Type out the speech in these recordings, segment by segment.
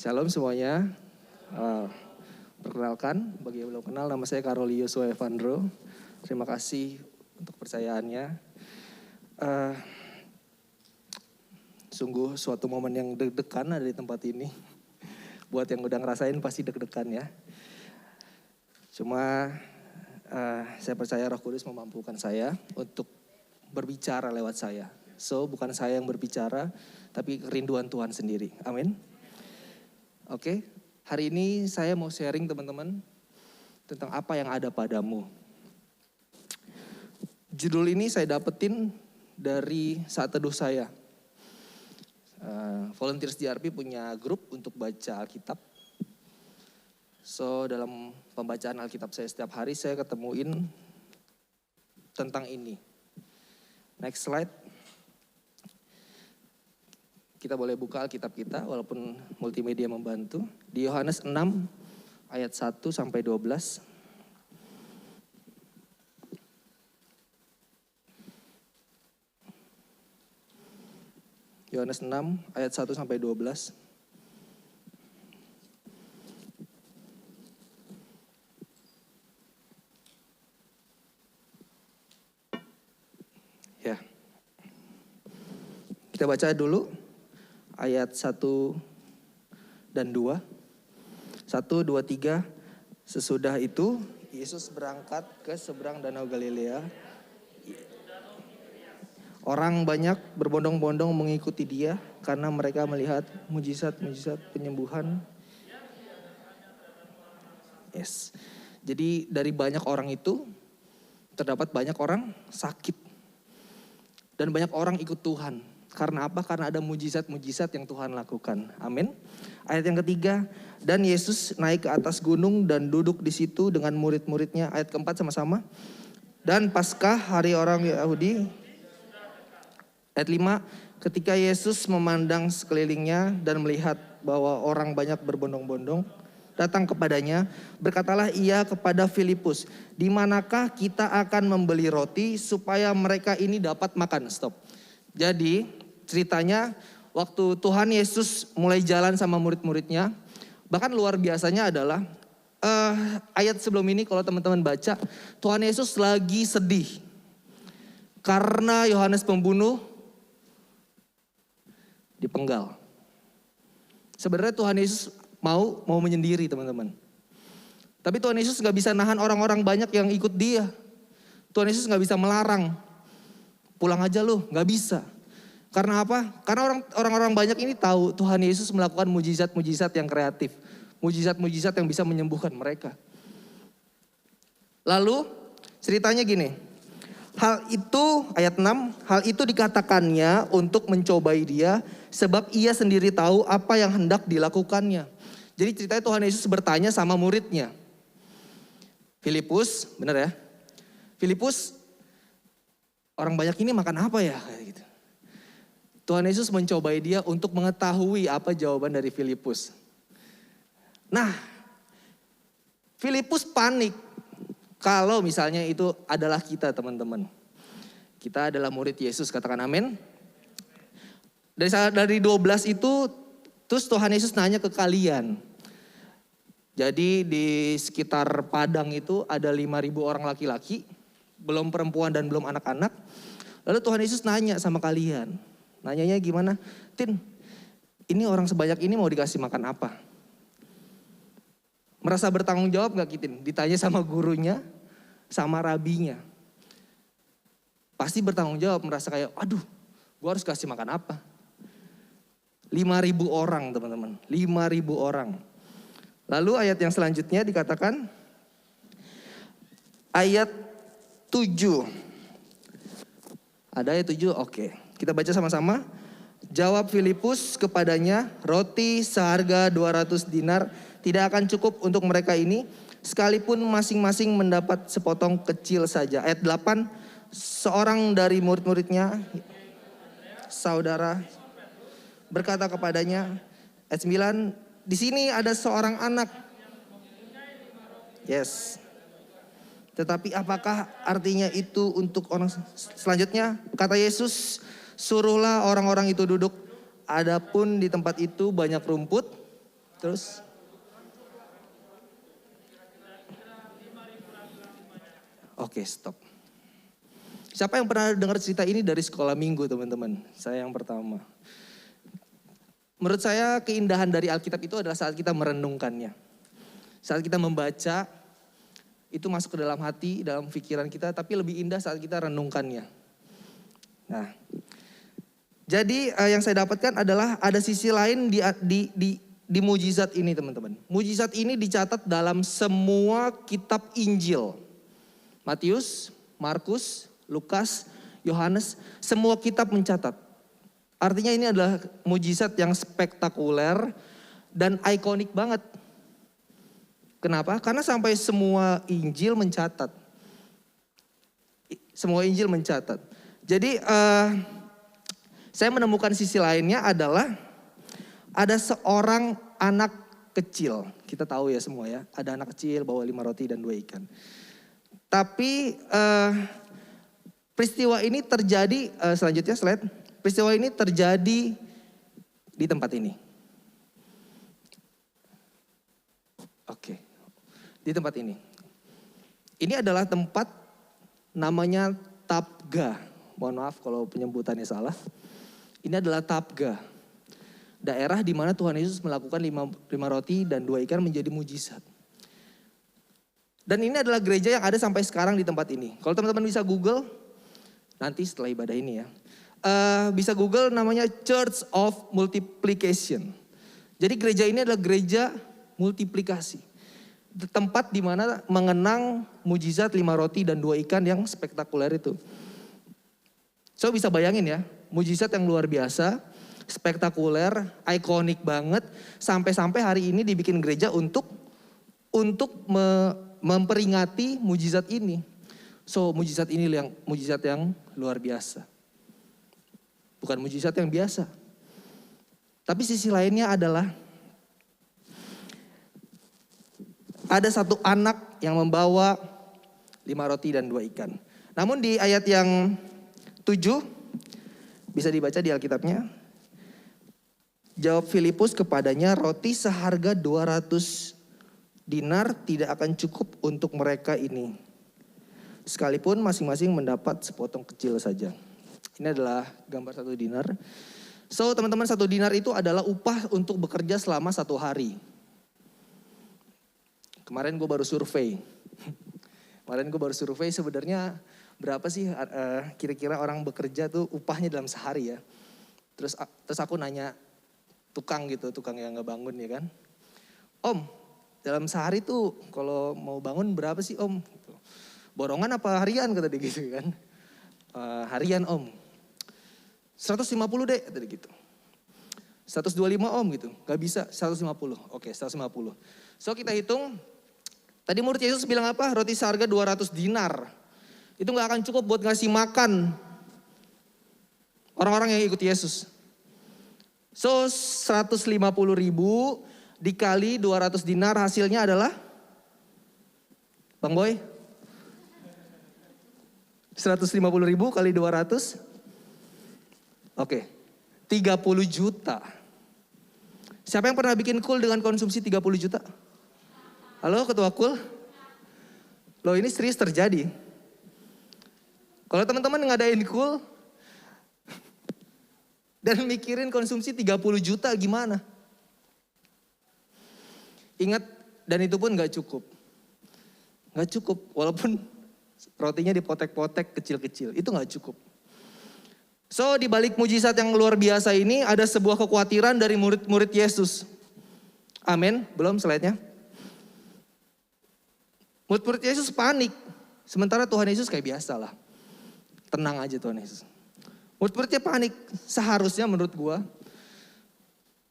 Shalom semuanya. Perkenalkan, bagi yang belum kenal, nama saya Karolio Evandro. Terima kasih untuk percayaannya. Sungguh suatu momen yang deg-degan ada di tempat ini. Buat yang udah ngerasain pasti deg-degan ya. Cuma saya percaya Roh Kudus memampukan saya untuk berbicara lewat saya. So bukan saya yang berbicara, tapi kerinduan Tuhan sendiri. Amin. Oke, hari ini saya mau sharing teman-teman tentang apa yang ada padamu. Judul ini saya dapetin dari saat teduh saya. Volunteers JRP punya grup untuk baca Alkitab. So dalam pembacaan Alkitab saya setiap hari saya ketemuin tentang ini. Next slide. Kita boleh buka Alkitab kita walaupun multimedia membantu. Di Yohanes 6 ayat 1 sampai 12. Yohanes 6 ayat 1 sampai 12. Ya. Kita baca dulu ayat 1 dan 2. 1, 2, 3. Sesudah itu Yesus berangkat ke seberang Danau Galilea. Orang banyak berbondong-bondong mengikuti dia karena mereka melihat mujizat-mujizat penyembuhan. Yes. Jadi dari banyak orang itu terdapat banyak orang sakit. Dan banyak orang ikut Tuhan. Karena apa? Karena ada mujizat-mujizat yang Tuhan lakukan. Amin. Ayat yang ketiga, dan Yesus naik ke atas gunung dan duduk di situ dengan murid-muridnya. Ayat keempat sama-sama. Dan Paskah, hari orang Yahudi. Ayat 5, ketika Yesus memandang sekelilingnya dan melihat bahwa orang banyak berbondong-bondong datang kepadanya, berkatalah ia kepada Filipus, di manakah kita akan membeli roti supaya mereka ini dapat makan? Stop. Jadi ceritanya waktu Tuhan Yesus mulai jalan sama murid-muridnya, bahkan luar biasanya adalah ayat sebelum ini kalau teman-teman baca, Tuhan Yesus lagi sedih karena Yohanes Pembunuh dipenggal. Sebenarnya Tuhan Yesus mau menyendiri teman-teman. Tapi Tuhan Yesus gak bisa nahan orang-orang banyak yang ikut dia. Tuhan Yesus gak bisa melarang. Pulang aja lu, gak bisa. Karena apa? Karena orang-orang banyak ini tahu Tuhan Yesus melakukan mujizat-mujizat yang kreatif. Mujizat-mujizat yang bisa menyembuhkan mereka. Lalu ceritanya gini. Hal itu, ayat 6, hal itu dikatakannya untuk mencobai dia. Sebab ia sendiri tahu apa yang hendak dilakukannya. Jadi ceritanya Tuhan Yesus bertanya sama muridnya. Filipus, benar ya? Filipus, orang banyak ini makan apa ya? Gitu. Tuhan Yesus mencobai dia untuk mengetahui apa jawaban dari Filipus. Nah, Filipus panik kalau misalnya itu adalah kita teman-teman. Kita adalah murid Yesus, katakan amin. Dari 12 itu, terus Tuhan Yesus nanya ke kalian. Jadi di sekitar Padang itu ada 5.000 orang laki-laki, belum perempuan dan belum anak-anak. Lalu Tuhan Yesus nanya sama kalian. Nanyanya gimana? Tin, ini orang sebanyak ini mau dikasih makan apa? Merasa bertanggung jawab gak Kitin? Ditanya sama gurunya, sama rabinya. Pasti bertanggung jawab, merasa kayak, aduh gue harus kasih makan apa? 5.000 orang teman-teman, 5.000 orang. Lalu ayat yang selanjutnya dikatakan, ayat 7. Ada ayat 7, oke. Kita baca sama-sama. Jawab Filipus kepadanya, roti seharga 200 dinar tidak akan cukup untuk mereka ini, sekalipun masing-masing mendapat sepotong kecil saja. Ayat 8, seorang dari murid-muridnya, saudara, berkata kepadanya, ayat 9, di sini ada seorang anak. Yes. Tetapi apakah artinya itu untuk orang selanjutnya? Kata Yesus, suruhlah orang-orang itu duduk. Adapun di tempat itu banyak rumput. Terus? Oke, stop. Siapa yang pernah dengar cerita ini dari sekolah minggu, teman-teman? Saya yang pertama. Menurut saya keindahan dari Alkitab itu adalah saat kita merenungkannya. Saat kita membaca, itu masuk ke dalam hati, dalam pikiran kita, tapi lebih indah saat kita renungkannya. Nah, jadi yang saya dapatkan adalah ada sisi lain di mujizat ini, teman-teman. Mujizat ini dicatat dalam semua kitab Injil. Matius, Markus, Lukas, Yohanes, semua kitab mencatat. Artinya ini adalah mujizat yang spektakuler dan ikonik banget. Kenapa? Karena sampai semua Injil mencatat. Semua Injil mencatat. Jadi saya menemukan sisi lainnya adalah ada seorang anak kecil. Kita tahu ya semua ya, ada anak kecil bawa 5 roti dan 2 ikan. Tapi peristiwa ini terjadi, selanjutnya slide. Peristiwa ini terjadi di tempat ini. Oke, di tempat ini. Ini adalah tempat namanya Tabga. Mohon maaf kalau penyebutannya salah. Ini adalah Tabga. Daerah di mana Tuhan Yesus melakukan 5 roti dan 2 ikan menjadi mujizat. Dan ini adalah gereja yang ada sampai sekarang di tempat ini. Kalau teman-teman bisa Google, nanti setelah ibadah ini ya. Bisa Google namanya Church of Multiplication. Jadi gereja ini adalah gereja multiplikasi. Tempat di mana mengenang mujizat 5 roti dan 2 ikan yang spektakuler itu. So bisa bayangin ya, mujizat yang luar biasa, spektakuler, ikonik banget. Sampai-sampai hari ini dibikin gereja untuk memperingati mujizat ini. So mujizat ini mujizat yang luar biasa. Bukan mujizat yang biasa. Tapi sisi lainnya adalah ada satu anak yang membawa 5 roti dan 2 ikan. Namun di ayat yang 7 bisa dibaca di Alkitabnya. Jawab Filipus kepadanya, roti seharga 200 dinar tidak akan cukup untuk mereka ini. Sekalipun masing-masing mendapat sepotong kecil saja. Ini adalah gambar 1 dinar. So teman-teman, 1 dinar itu adalah upah untuk bekerja selama 1 hari. Kemarin gue baru survei. Sebenarnya berapa sih kira-kira orang bekerja tuh upahnya dalam sehari ya. Terus aku nanya tukang yang ngebangun ya kan. Om, dalam sehari tuh kalau mau bangun berapa sih om? Borongan apa harian kata dia gitu kan. Harian om. 150 deh kata dia gitu. 125 om gitu. Gak bisa 150. Oke 150. So kita hitung. Tadi murid Yesus bilang apa? Roti seharga 200 dinar. Itu gak akan cukup buat ngasih makan orang-orang yang ikut Yesus. So 150 ribu dikali 200 dinar hasilnya adalah Bang Boy 150 ribu kali 200 oke 30 juta. Siapa yang pernah bikin kul dengan konsumsi 30 juta? Halo ketua kul? Loh ini serius terjadi. Kalau teman-teman ngadain kul dan mikirin konsumsi 30 juta gimana? Ingat, dan itu pun gak cukup. Gak cukup, walaupun rotinya dipotek-potek kecil-kecil, itu gak cukup. So di balik mujizat yang luar biasa ini ada sebuah kekhawatiran dari murid-murid Yesus. Amin, belum slide-nya. Murid-murid Yesus panik, sementara Tuhan Yesus kayak biasa lah. Tenang aja Tuhan Yesus. Murid-muridnya panik, seharusnya menurut gua.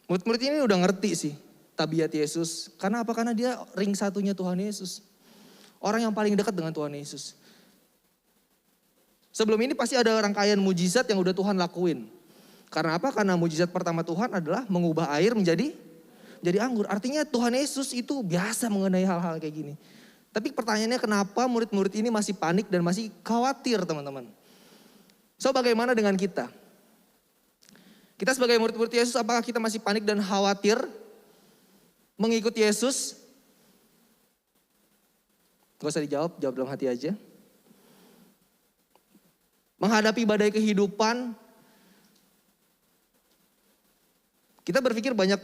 Murid-murid ini udah ngerti sih tabiat Yesus. Karena apa? Karena dia ring satunya Tuhan Yesus. Orang yang paling dekat dengan Tuhan Yesus. Sebelum ini pasti ada rangkaian mujizat yang udah Tuhan lakuin. Karena apa? Karena mujizat pertama Tuhan adalah mengubah air menjadi anggur. Artinya Tuhan Yesus itu biasa mengenai hal-hal kayak gini. Tapi pertanyaannya kenapa murid-murid ini masih panik dan masih khawatir teman-teman. So bagaimana dengan kita? Kita sebagai murid-murid Yesus apakah kita masih panik dan khawatir? mengikut Yesus? Gak usah dijawab, jawab dalam hati aja. Menghadapi badai kehidupan, kita berpikir banyak,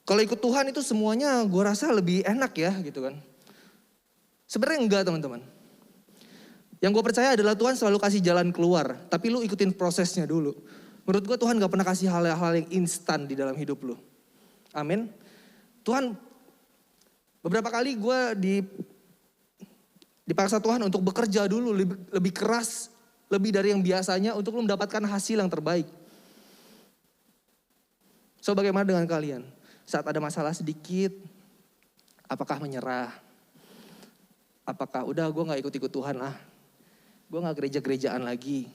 kalau ikut Tuhan itu semuanya gue rasa lebih enak ya gitu kan. Sebenarnya enggak teman-teman. Yang gue percaya adalah Tuhan selalu kasih jalan keluar, tapi lu ikutin prosesnya dulu. Menurut gue Tuhan gak pernah kasih hal-hal yang instan di dalam hidup lu. Amin. Tuhan, beberapa kali gue dipaksa Tuhan untuk bekerja dulu lebih keras, lebih dari yang biasanya untuk lu mendapatkan hasil yang terbaik. So bagaimana dengan kalian? Saat ada masalah sedikit, apakah menyerah? Apakah udah gue gak ikut-ikut Tuhan ah. Gue gak gereja-gerejaan lagi.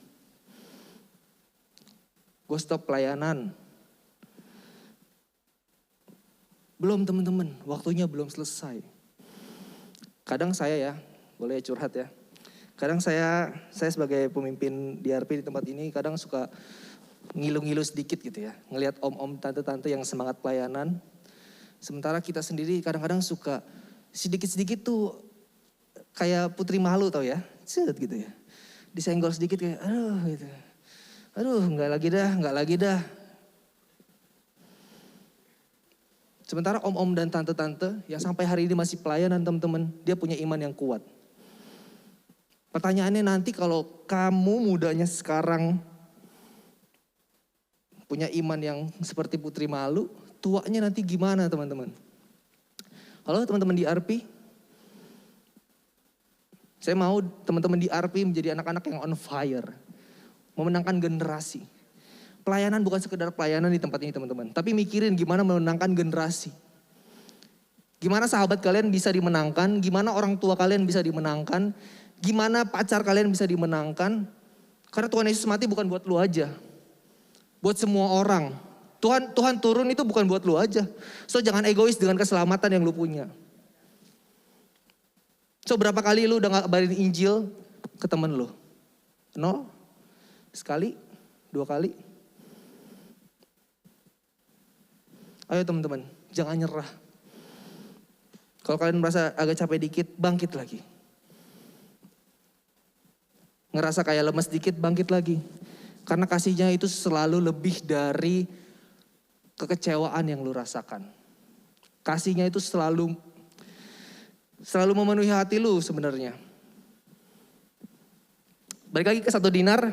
Gue stop pelayanan. Belum teman-teman, waktunya belum selesai. Kadang saya ya, boleh curhat ya. Kadang saya sebagai pemimpin DRP di tempat ini kadang suka ngilu-ngilu sedikit gitu ya. Ngelihat om-om, tante-tante yang semangat pelayanan. Sementara kita sendiri kadang-kadang suka sedikit-sedikit tuh kayak putri malu tau ya. Set gitu ya. Disenggol sedikit kayak aduh gitu. Aduh gak lagi dah. Sementara om-om dan tante-tante yang sampai hari ini masih pelayanan teman-teman, dia punya iman yang kuat. Pertanyaannya nanti kalau kamu mudanya sekarang punya iman yang seperti putri malu, tuanya nanti gimana teman-teman? Halo teman-teman di RP, saya mau teman-teman di RP menjadi anak-anak yang on fire, memenangkan generasi. Pelayanan bukan sekedar pelayanan di tempat ini teman-teman. Tapi mikirin gimana memenangkan generasi. Gimana sahabat kalian bisa dimenangkan. Gimana orang tua kalian bisa dimenangkan. Gimana pacar kalian bisa dimenangkan. Karena Tuhan Yesus mati bukan buat lu aja. Buat semua orang. Tuhan turun itu bukan buat lu aja. So jangan egois dengan keselamatan yang lu punya. So berapa kali lu udah ngabarin Injil ke temen lu? 0? Sekali? 2 kali? Ayo teman-teman, jangan nyerah. Kalau kalian merasa agak capek dikit, bangkit lagi. Ngerasa kayak lemes dikit, bangkit lagi. Karena kasihnya itu selalu lebih dari kekecewaan yang lu rasakan. Kasihnya itu selalu memenuhi hati lu sebenarnya. Balik lagi ke 1 dinar.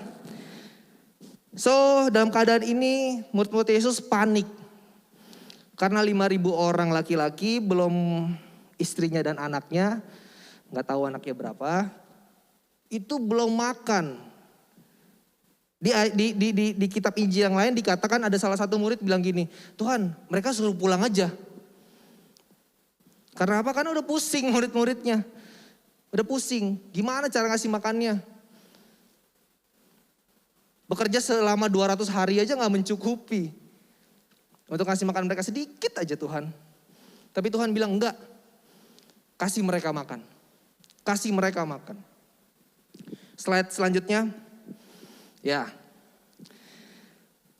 So dalam keadaan ini murid-murid Yesus panik. Karena 5.000 orang laki-laki belum istrinya dan anaknya, gak tahu anaknya berapa, itu belum makan. Di kitab Injil yang lain dikatakan ada salah satu murid bilang gini, Tuhan mereka suruh pulang aja. Karena apa? Karena udah pusing murid-muridnya. Udah pusing, gimana cara ngasih makannya? Bekerja selama 200 hari aja gak mencukupi. Untuk kasih makan mereka sedikit aja Tuhan. Tapi Tuhan bilang enggak. Kasih mereka makan. Kasih mereka makan. Slide selanjutnya. Ya.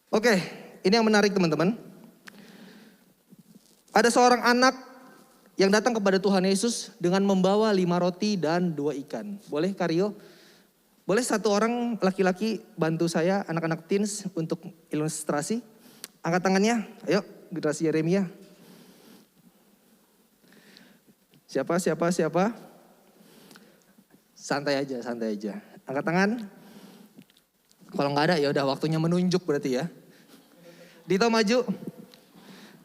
Oke, ini yang menarik teman-teman. Ada seorang anak yang datang kepada Tuhan Yesus dengan membawa 5 roti dan 2 ikan. Boleh Karyo? Boleh satu orang laki-laki bantu saya anak-anak teens untuk ilustrasi? Angkat tangannya, ayo generasi Yeremia. Siapa? Santai aja. Angkat tangan. Kalau nggak ada ya udah waktunya menunjuk berarti ya. Dito maju.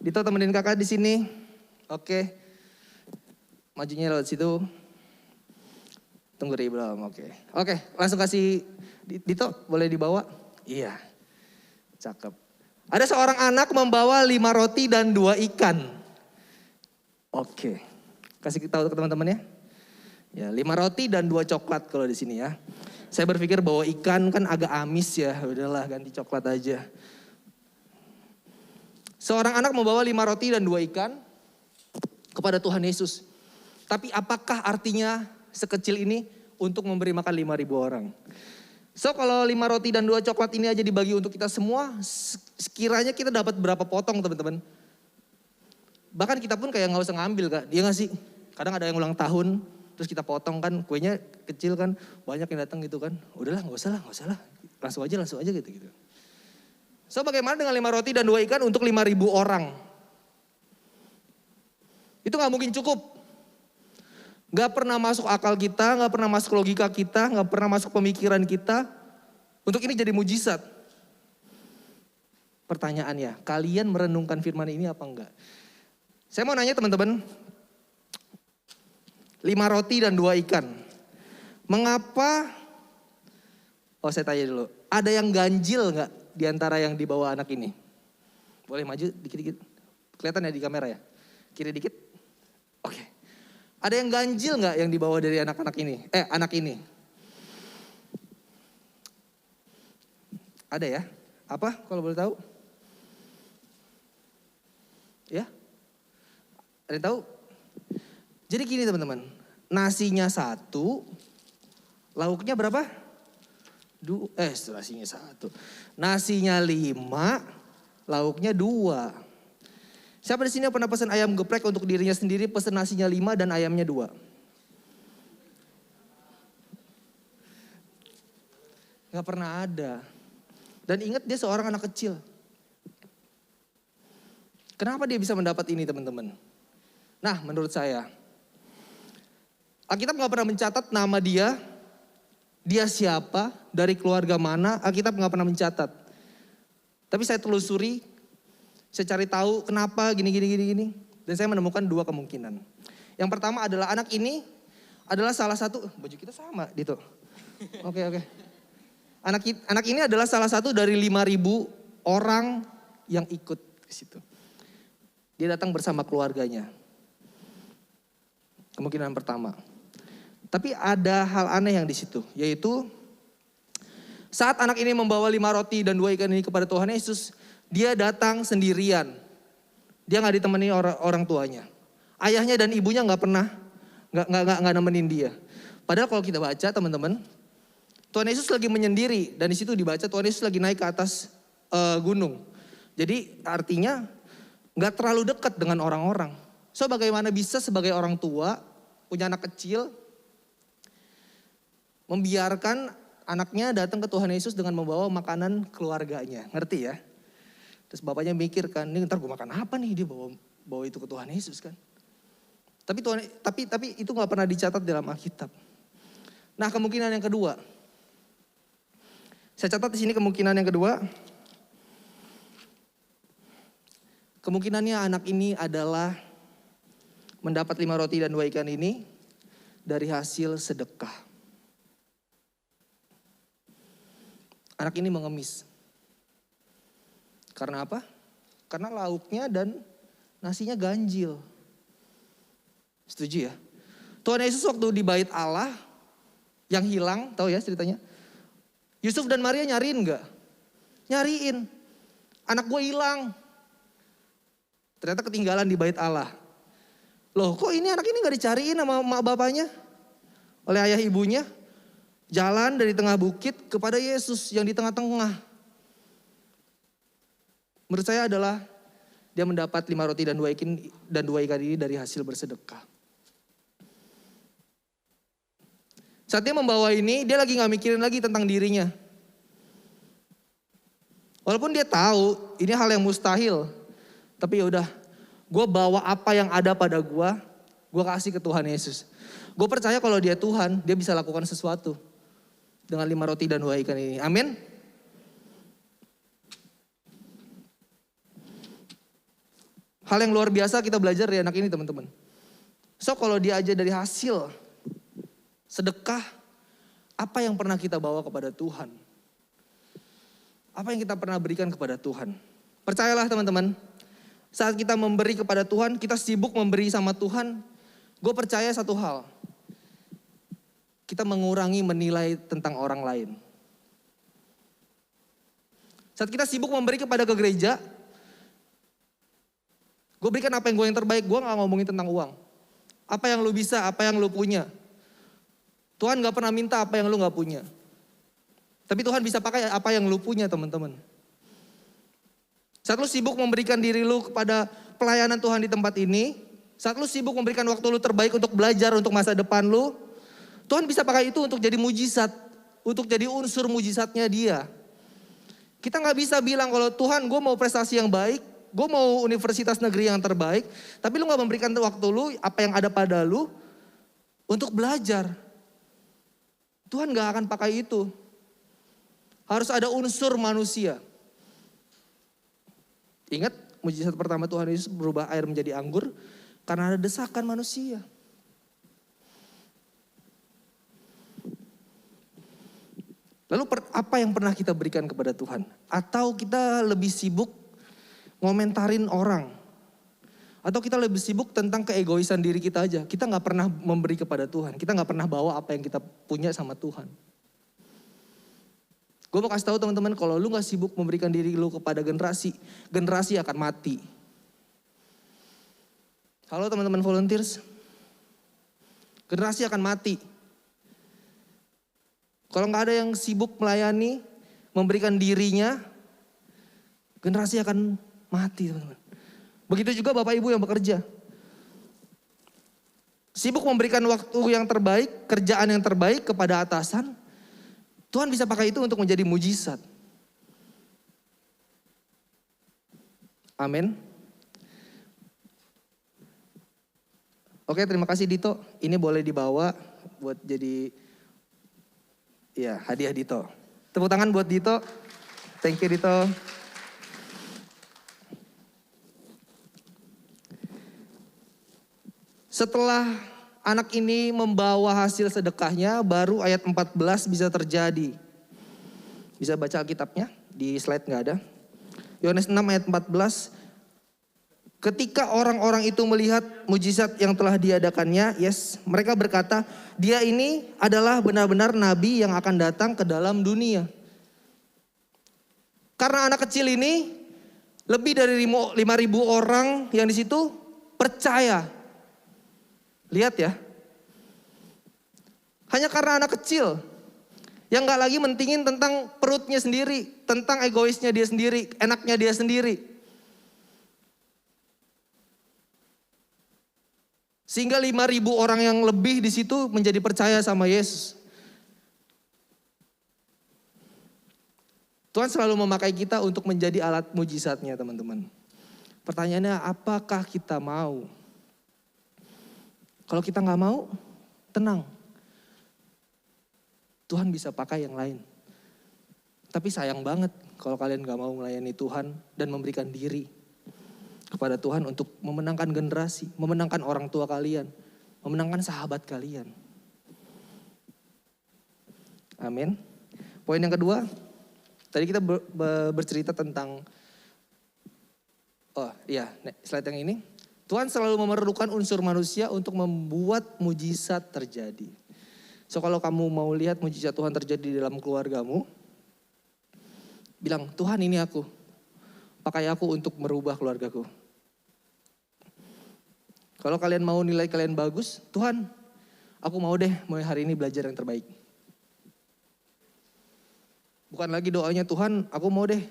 Dito temenin kakak di sini. Oke. Majunya lewat situ. Tunggu di belum, oke. Langsung kasih Dito, boleh dibawa? Iya. Cakep. Ada seorang anak membawa 5 roti dan 2 ikan. Oke. Kasih tahu ke teman-teman ya. Ya, 5 roti dan 2 coklat kalau di sini ya. Saya berpikir bahwa ikan kan agak amis ya. Udahlah ganti coklat aja. Seorang anak membawa 5 roti dan 2 ikan kepada Tuhan Yesus. Tapi apakah artinya sekecil ini untuk memberi makan 5.000 orang? So kalau 5 roti dan 2 coklat ini aja dibagi untuk kita semua, sekiranya kita dapat berapa potong teman-teman? Bahkan kita pun kayak gak usah ngambil Kak, iya gak sih? Kadang ada yang ulang tahun, terus kita potong kan, kuenya kecil kan, banyak yang datang gitu kan. Udahlah gak usah lah. Langsung aja gitu. So bagaimana dengan 5 roti dan 2 ikan untuk 5.000 orang? Itu gak mungkin cukup. Gak pernah masuk akal kita, gak pernah masuk logika kita, gak pernah masuk pemikiran kita. Untuk ini jadi mujizat. Pertanyaannya, kalian merenungkan firman ini apa enggak? Saya mau nanya teman-teman, 5 roti dan 2 ikan. Mengapa, saya tanya dulu, ada yang ganjil enggak di antara yang dibawa anak ini? Boleh maju dikit-dikit, kelihatan ya di kamera ya? Kiri dikit, oke. Ada yang ganjil enggak yang dibawa dari anak ini? Anak ini. Ada ya? Apa kalau boleh tahu? Ya? Ada yang tahu? Jadi gini teman-teman, nasinya 1, lauknya berapa? Nasinya 1. Nasinya 5, lauknya 2. Siapa di sini yang pernah pesan ayam geprek untuk dirinya sendiri, pesan nasinya 5 dan ayamnya 2? Gak pernah ada. Dan ingat dia seorang anak kecil. Kenapa dia bisa mendapat ini teman-teman? Nah menurut saya, Alkitab gak pernah mencatat nama dia siapa, dari keluarga mana, Alkitab gak pernah mencatat. Tapi saya telusuri, saya cari tahu kenapa gini. Dan saya menemukan 2 kemungkinan. Yang pertama adalah anak ini adalah salah satu, baju kita sama Dito. Oke. Anak ini adalah salah satu dari 5.000 orang yang ikut ke situ. Dia datang bersama keluarganya. Kemungkinan pertama. Tapi ada hal aneh yang di situ, yaitu saat anak ini membawa 5 roti dan 2 ikan ini kepada Tuhan Yesus, dia datang sendirian. Dia nggak ditemani orang tuanya. Ayahnya dan ibunya nggak pernah nggak nemenin dia. Padahal kalau kita baca teman-teman, Tuhan Yesus lagi menyendiri dan di situ dibaca Tuhan Yesus lagi naik ke atas gunung. Jadi artinya nggak terlalu dekat dengan orang-orang. So bagaimana bisa sebagai orang tua punya anak kecil membiarkan anaknya datang ke Tuhan Yesus dengan membawa makanan keluarganya, ngerti ya? Terus bapaknya mikir kan, ini ntar gue makan apa nih, dia bawa itu ke Tuhan Yesus kan? Tapi itu nggak pernah dicatat dalam Alkitab. Nah kemungkinan yang kedua. Saya catat di sini kemungkinan yang kedua. Kemungkinannya anak ini adalah mendapat 5 roti dan 2 ikan ini dari hasil sedekah. Anak ini mengemis. Karena apa? Karena lauknya dan nasinya ganjil. Setuju ya? Tuhan Yesus waktu di bait Allah yang hilang, tahu ya ceritanya? Yusuf dan Maria nyariin gak? Nyariin. Anak gue hilang. Ternyata ketinggalan di bait Allah. Loh kok ini anak ini gak dicariin sama emak bapaknya? Oleh ayah ibunya. Jalan dari tengah bukit kepada Yesus yang di tengah-tengah. Menurut saya adalah dia mendapat 5 roti dan 2 ikan ini dari hasil bersedekah. Saat dia membawa ini, dia lagi gak mikirin lagi tentang dirinya. Walaupun dia tahu ini hal yang mustahil. Tapi yaudah, gue bawa apa yang ada pada gue kasih ke Tuhan Yesus. Gue percaya kalau dia Tuhan, dia bisa lakukan sesuatu. Dengan 5 roti dan 2 ikan ini. Amin. Hal yang luar biasa kita belajar dari anak ini teman-teman. So kalau dia aja dari hasil sedekah, apa yang pernah kita bawa kepada Tuhan? Apa yang kita pernah berikan kepada Tuhan? Percayalah teman-teman, saat kita memberi kepada Tuhan, kita sibuk memberi sama Tuhan, gue percaya satu hal. Kita mengurangi menilai tentang orang lain. Saat kita sibuk memberi kepada ke gereja, gue berikan apa yang gue yang terbaik, gue gak ngomongin tentang uang. Apa yang lu bisa, apa yang lu punya. Tuhan gak pernah minta apa yang lu gak punya. Tapi Tuhan bisa pakai apa yang lu punya teman-teman. Saat lu sibuk memberikan diri lu kepada pelayanan Tuhan di tempat ini, saat lu sibuk memberikan waktu lu terbaik untuk belajar untuk masa depan lu, Tuhan bisa pakai itu untuk jadi mujizat, untuk jadi unsur mujizatnya Dia. Kita nggak bisa bilang kalau Tuhan gue mau prestasi yang baik, gue mau universitas negeri yang terbaik, tapi lu nggak memberikan waktu lu, apa yang ada pada lu, untuk belajar. Tuhan nggak akan pakai itu. Harus ada unsur manusia. Ingat mujizat pertama Tuhan Yesus berubah air menjadi anggur karena ada desakan manusia. Lalu apa yang pernah kita berikan kepada Tuhan? Atau kita lebih sibuk ngomentarin orang? Atau kita lebih sibuk tentang keegoisan diri kita aja? Kita gak pernah memberi kepada Tuhan. Kita gak pernah bawa apa yang kita punya sama Tuhan. Gue mau kasih tahu teman-teman, kalau lu gak sibuk memberikan diri lu kepada generasi, generasi akan mati. Halo teman-teman volunteers, generasi akan mati. Kalau gak ada yang sibuk melayani, memberikan dirinya, generasi akan mati teman-teman. Begitu juga Bapak Ibu yang bekerja. Sibuk memberikan waktu yang terbaik, kerjaan yang terbaik kepada atasan, Tuhan bisa pakai itu untuk menjadi mujizat. Amin. Oke, terima kasih Dito. Ini boleh dibawa buat jadi hadiah Dito. Tepuk tangan buat Dito. Thank you Dito. Setelah anak ini membawa hasil sedekahnya, baru ayat 14 bisa terjadi. Bisa baca Alkitabnya, di slide gak ada. Yohanes 6 ayat 14. Ketika orang-orang itu melihat mujizat yang telah diadakannya, mereka berkata, dia ini adalah benar-benar nabi yang akan datang ke dalam dunia. Karena anak kecil ini, lebih dari 5.000 orang yang di situ percaya. Lihat ya, hanya karena anak kecil yang gak lagi mentingin tentang perutnya sendiri, tentang egoisnya dia sendiri, enaknya dia sendiri. Sehingga 5.000 orang yang lebih di situ menjadi percaya sama Yesus. Tuhan selalu memakai kita untuk menjadi alat mujizatnya teman-teman. Pertanyaannya, apakah kita mau? Kalau kita gak mau, tenang. Tuhan bisa pakai yang lain. Tapi sayang banget kalau kalian gak mau melayani Tuhan dan memberikan diri kepada Tuhan untuk memenangkan generasi, memenangkan orang tua kalian, memenangkan sahabat kalian. Amin. Poin yang kedua, tadi kita bercerita tentang, slide yang ini. Tuhan selalu memerlukan unsur manusia untuk membuat mujizat terjadi. So kalau kamu mau lihat mujizat Tuhan terjadi di dalam keluargamu, bilang, Tuhan ini aku, pakai aku untuk merubah keluargaku. Kalau kalian mau nilai kalian bagus, Tuhan, aku mau deh mulai hari ini belajar yang terbaik. Bukan lagi doanya, Tuhan aku mau deh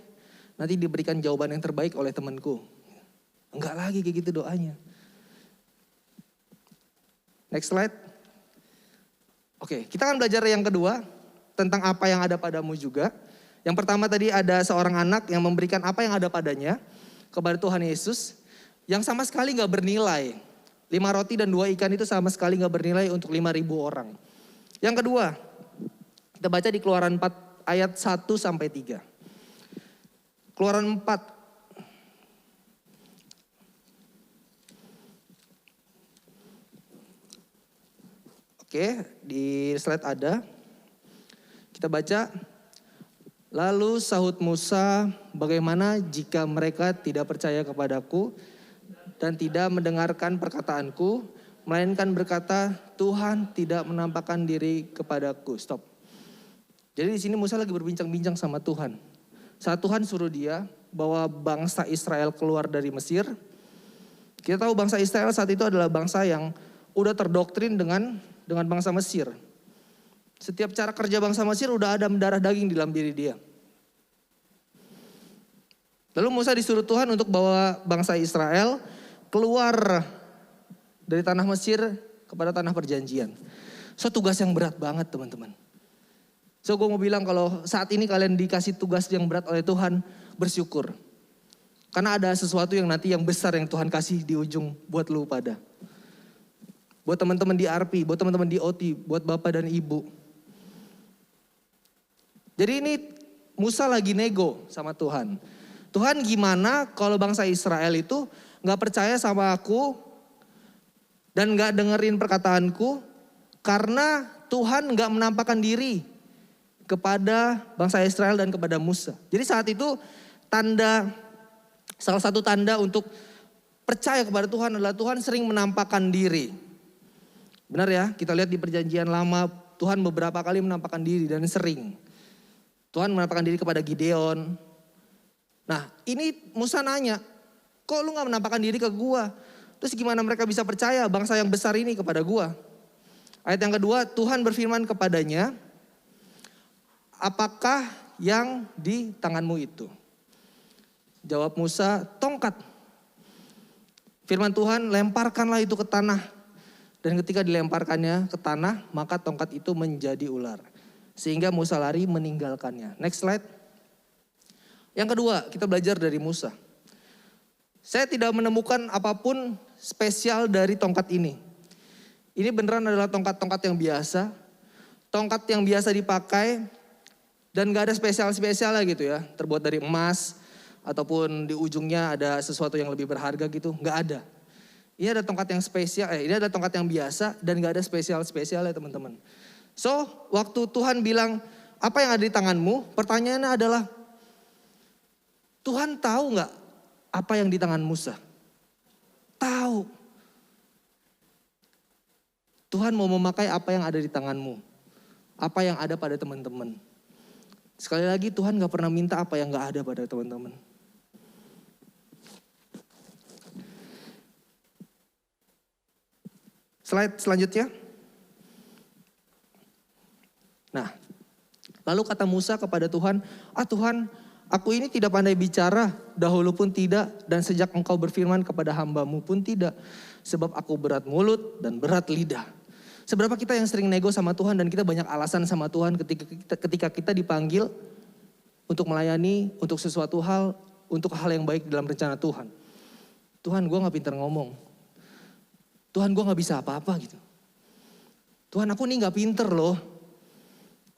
nanti diberikan jawaban yang terbaik oleh temanku. Enggak lagi kayak gitu doanya. Next slide. Oke, kita akan belajar yang kedua tentang apa yang ada padamu juga. Yang pertama tadi ada seorang anak yang memberikan apa yang ada padanya kepada Tuhan Yesus yang sama sekali gak bernilai. 5 roti dan 2 ikan itu sama sekali gak bernilai untuk 5.000 orang. Yang kedua, kita baca di Keluaran 4 ayat 1 sampai 3. Keluaran 4. Oke, di slide ada. Kita baca. Lalu sahut Musa, bagaimana jika mereka tidak percaya kepadaku dan tidak mendengarkan perkataanku, melainkan berkata, Tuhan tidak menampakkan diri kepadaku. Stop. Jadi di sini Musa lagi berbincang-bincang sama Tuhan. Saat Tuhan suruh dia bawa bangsa Israel keluar dari Mesir. Kita tahu bangsa Israel saat itu adalah bangsa yang udah terdoktrin dengan bangsa Mesir. Setiap cara kerja bangsa Mesir udah ada mendarah daging di dalam diri dia. Lalu Musa disuruh Tuhan untuk bawa bangsa Israel keluar dari tanah Mesir kepada tanah perjanjian. So tugas yang berat banget teman-teman. So gue mau bilang kalau saat ini kalian dikasih tugas yang berat oleh Tuhan, bersyukur. Karena ada sesuatu yang nanti yang besar yang Tuhan kasih di ujung buat lu pada. Buat teman-teman di RP, buat teman-teman di OT, buat bapak dan ibu. Jadi ini Musa lagi nego sama Tuhan. Tuhan gimana kalau bangsa Israel itu gak percaya sama aku dan gak dengerin perkataanku karena Tuhan gak menampakkan diri kepada bangsa Israel dan kepada Musa. Jadi saat itu salah satu tanda untuk percaya kepada Tuhan adalah Tuhan sering menampakkan diri. Benar ya, kita lihat di perjanjian lama Tuhan beberapa kali menampakkan diri dan sering. Tuhan menampakkan diri kepada Gideon. Nah ini Musa nanya, kok lu gak menampakkan diri ke gua? Terus gimana mereka bisa percaya bangsa yang besar ini kepada gua? Ayat yang kedua, Tuhan berfirman kepadanya, apakah yang di tanganmu itu? Jawab Musa, tongkat. Firman Tuhan, lemparkanlah itu ke tanah. Dan ketika dilemparkannya ke tanah, maka tongkat itu menjadi ular. Sehingga Musa lari meninggalkannya. Next slide. Yang kedua, kita belajar dari Musa. Saya tidak menemukan apapun spesial dari tongkat ini. Ini beneran adalah tongkat-tongkat yang biasa. Tongkat yang biasa dipakai dan gak ada spesial-spesialnya gitu ya. Terbuat dari emas ataupun di ujungnya ada sesuatu yang lebih berharga gitu. Gak ada. Ini ada tongkat yang spesial, ini ada tongkat yang biasa dan gak ada spesial-spesialnya teman-teman. So, waktu Tuhan bilang, apa yang ada di tanganmu? Pertanyaannya adalah, Tuhan tahu gak apa yang di tangan Musa? Tahu. Tuhan mau memakai apa yang ada di tanganmu. Apa yang ada pada teman-teman. Sekali lagi Tuhan gak pernah minta apa yang gak ada pada teman-teman. Slide selanjutnya. Nah, lalu kata Musa kepada Tuhan, Tuhan, aku ini tidak pandai bicara, dahulu pun tidak, dan sejak engkau berfirman kepada hambamu pun tidak. Sebab aku berat mulut dan berat lidah. Seberapa kita yang sering nego sama Tuhan dan kita banyak alasan sama Tuhan ketika kita dipanggil untuk melayani, untuk sesuatu hal, untuk hal yang baik dalam rencana Tuhan. Tuhan, gue gak pintar ngomong. Tuhan, gue gak bisa apa-apa gitu. Tuhan, aku nih gak pinter loh.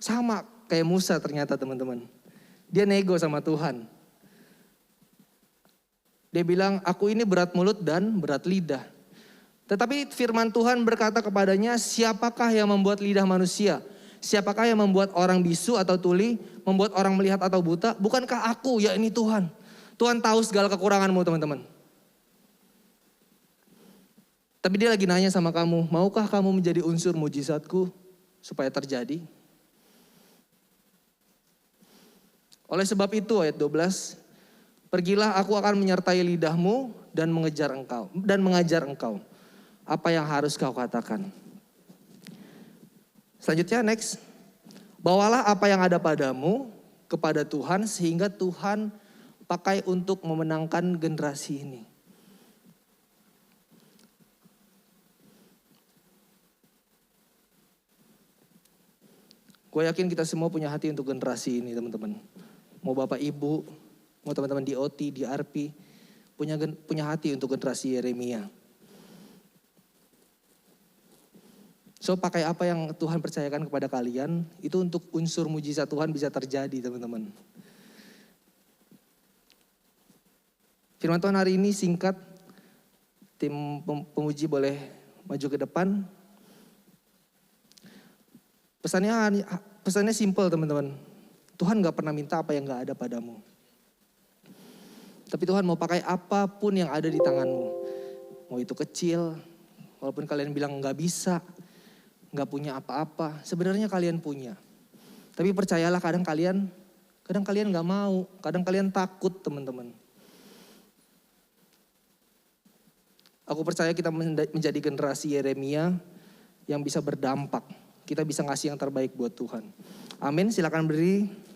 Sama kayak Musa ternyata teman-teman. Dia nego sama Tuhan. Dia bilang, aku ini berat mulut dan berat lidah. Tetapi firman Tuhan berkata kepadanya, siapakah yang membuat lidah manusia? Siapakah yang membuat orang bisu atau tuli? Membuat orang melihat atau buta? Bukankah aku, ya ini Tuhan. Tuhan tahu segala kekuranganmu teman-teman. Tapi dia lagi nanya sama kamu, maukah kamu menjadi unsur mujizatku supaya terjadi? Oleh sebab itu ayat 12, pergilah aku akan menyertai lidahmu dan mengajar engkau apa yang harus kau katakan. Selanjutnya next. Bawalah apa yang ada padamu kepada Tuhan sehingga Tuhan pakai untuk memenangkan generasi ini. Gue yakin kita semua punya hati untuk generasi ini teman-teman. Mau bapak ibu, mau teman-teman di OT, di RP, punya hati untuk generasi Yeremia. So pakai apa yang Tuhan percayakan kepada kalian, itu untuk unsur mujizat Tuhan bisa terjadi teman-teman. Firman Tuhan hari ini singkat, tim pemuji boleh maju ke depan. Pesannya simple teman-teman. Tuhan gak pernah minta apa yang gak ada padamu. Tapi Tuhan mau pakai apapun yang ada di tanganmu. Mau itu kecil, walaupun kalian bilang gak bisa, gak punya apa-apa. Sebenarnya kalian punya. Tapi percayalah kadang kalian gak mau, kadang kalian takut teman-teman. Aku percaya kita menjadi generasi Yeremia yang bisa berdampak. Kita bisa ngasih yang terbaik buat Tuhan. Amin, silakan berdiri.